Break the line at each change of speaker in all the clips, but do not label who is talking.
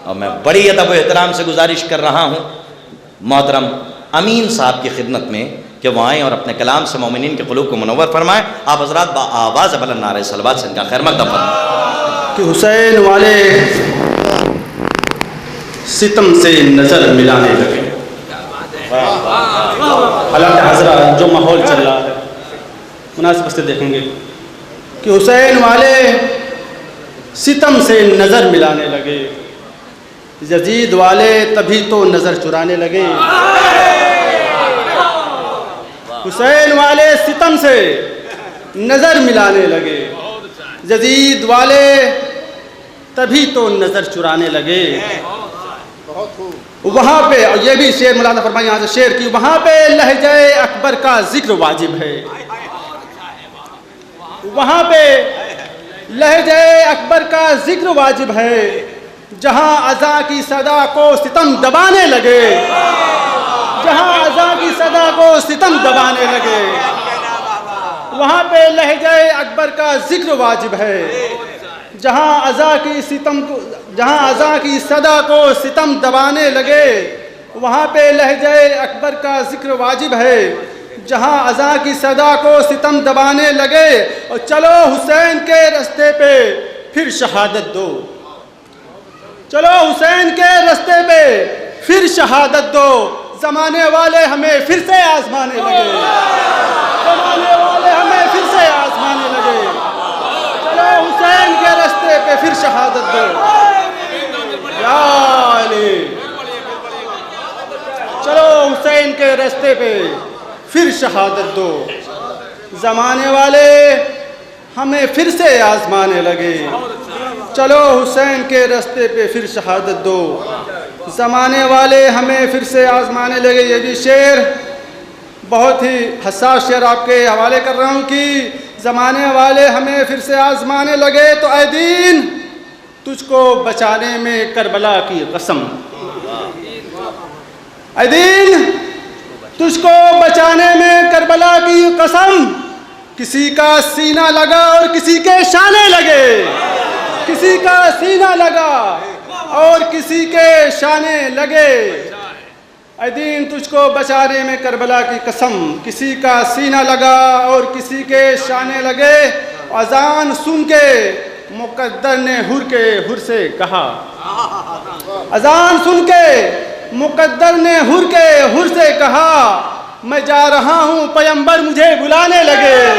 और मैं बड़ी अदब व एहतराम से गुजारिश कर रहा हूँ मोहतरम अमीन साहब की खिदमत में कि वो आएँ और अपने कलाम से मोमिनीन के क़ुलूब को मुनव्वर फरमाएँ। आप हज़रात आवाज़ बुलंद नारे सलवात से इनका खैर मक़दम फरमाएँ
कि हुसैन वाले सितम से नज़र मिलाने लगे। हालांकि हज़रात जो माहौल चल रहा है मुनासिब से देखेंगे कि हुसैन वाले सितम से नज़र मिलाने लगे, यजीद वाले तभी तो नज़र चुराने लगे। हुसैन वाले सितम से नज़र मिलाने लगे, यजीद वाले तभी तो नज़र चुराने लगे। वहाँ पे, और ये भी शेर मुलाज़ा फरमाइए यहाँ से शेर की, वहाँ पे लहजे अकबर का जिक्र वाजिब है। वहाँ पे लहजे अकबर का जिक्र वाजिब है, जहाँ अज़ा की सदा को सितम दबाने लगे, जहाँ अज़ा की सदा को सितम दबाने लगे, वहाँ पे लहजे अकबर का जिक्र वाजिब है। जहाँ अज़ा की सदा को सितम दबाने लगे, वहाँ पे लहजे अकबर का जिक्र वाजिब है। जहाँ अज़ा की सदा को सितम दबाने लगे, और चलो हुसैन के रास्ते पे फिर शहादत दो, चलो हुसैन के रास्ते पे फिर शहादत दो। ज़माने वाले हमें फिर से आज़माने लगे, ज़माने वाले हमें फिर से आज़माने लगे। चलो हुसैन के रास्ते पे फिर शहादत दो, या अली। चलो हुसैन के रास्ते पे फिर शहादत दो। ज़माने वाले हमें फिर से आज़माने लगे, चलो हुसैन के रास्ते पे फिर शहादत दो। ज़माने वाले हमें फिर से आज़माने लगे। ये भी शेर बहुत ही हसास शेर आपके हवाले कर रहा हूँ कि ज़माने वाले हमें फिर से आज़माने लगे, तो ऐ दीन तुझको बचाने में करबला की कसम, ऐ दीन तुझको बचाने में करबला की कसम। किसी का सीना लगा और किसी के शाने लगे, किसी का सीना लगा और किसी के शाने लगे। ऐ दीन तुझको बचाने में करबला की कसम, किसी का सीना लगा और किसी के शाने लगे। अजान सुन के मुक़द्दर ने हुर से कहा, अजान सुन के मुक़द्दर ने हुर से कहा, मैं जा रहा हूँ पैगंबर मुझे बुलाने लगे,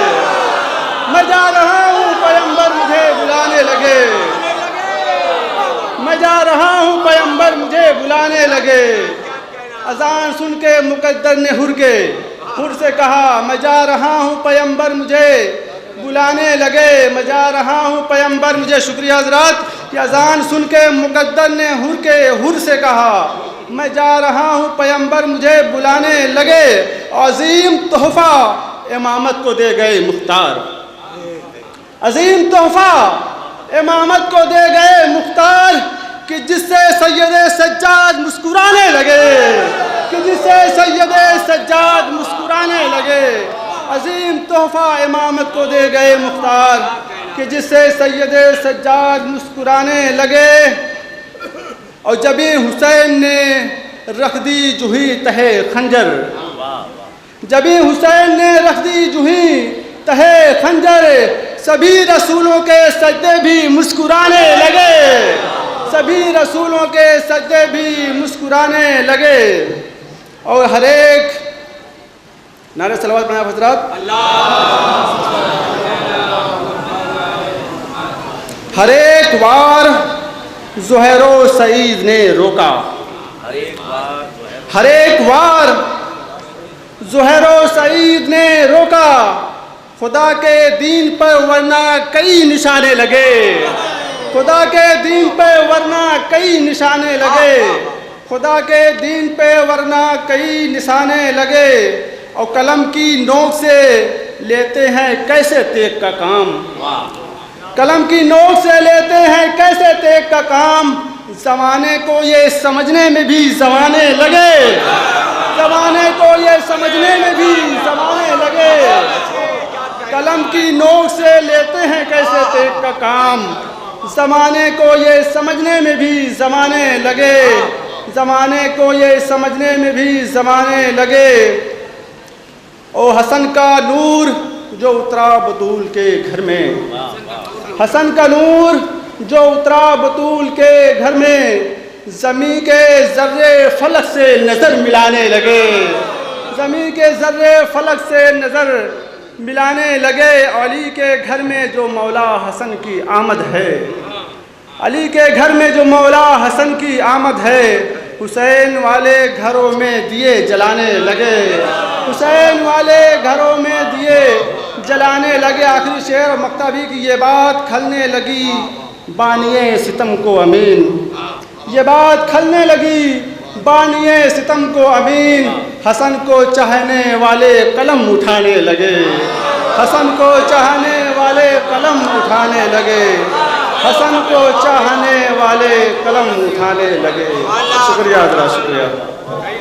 मैं जा रहा हूँ पैगंबर मुझे बुलाने लगे, मैं जा रहा हूँ पैगंबर मुझे बुलाने लगे। अजान सुन के मुक़द्दर ने हुर से कहा, मैं जा रहा हूँ पैगंबर मुझे बुलाने लगे, मैं जा रहा हूँ पैगंबर मुझे। शुक्रिया हज़रात कि अजान सुन के मुक़द्दर ने हुर से कहा, मैं जा रहा हूँ पैगंबर मुझे बुलाने लगे। अजीम तोहफ़ा इमामत को दे गए मुख्तार, अजीम तोहफ़ा इमामत को दे गए मुख्तार, कि जिससे सैयदे सज्जाद मुस्कुराने लगे, कि जिससे सैयदे सज्जाद मुस्कुराने लगे। अजीम तोहफ़ा इमामत को दे गए मुख्तार, कि जिससे सैयदे सज्जाद मुस्कुराने लगे। और जबी हुसैन ने रख दी जूही तहे खंजर, जबी हुसैन ने रख दी जूही तहे खंजर, सभी रसूलों के सजदे भी मुस्कुराने लगे, सभी रसूलों के सजदे भी मुस्कुराने लगे। और हर एक नारे सलवात बनाए हज़रात, हर एक वार ज़ुहैरो सईद ने रोका, हर एक वार ज़ुहैरो सईद ने रोका, खुदा के दीन पर वरना कई निशाने लगे, खुदा के दीन पे वरना कई निशाने लगे, खुदा के दीन पे वरना कई निशाने लगे। और कलम की नोक से लेते हैं कैसे तेग का काम, कलम की नोक से लेते हैं कैसे तेग का काम। ज़माने को ये समझने में भी ज़माने लगे, ज़माने को ये समझने में भी ज़माने लगे। कलम की नोक से लेते हैं कैसे तेग का काम, ज़माने को ये समझने में भी ज़माने लगे, ज़माने को ये समझने में भी ज़माने लगे। ओ हसन का नूर जो उतरा बतूल के घर में, हसन का नूर जो उतरा बतूल के घर में, ज़मी के ज़र्रे फलक से नज़र मिलाने लगे, ज़मी के ज़र्रे फलक से नज़र मिलाने लगे। अली के घर में जो मौला हसन की आमद है, अली के घर में जो मौला हसन की आमद है, हुसैन वाले घरों में दिए जलाने लगे, हुसैन वाले घरों में दिए जलाने लगे। आखिरी शेर मक्तबी की ये बात खलने लगी बानिए सितम को अमीन, ये बात खलने लगी बानिए सितम को अमीन। हसन को चाहने वाले कलम उठाने लगे, हसन को चाहने वाले कलम उठाने लगे, हसन को चाहने वाले कलम उठाने लगे। शुक्रिया, शुक्रिया।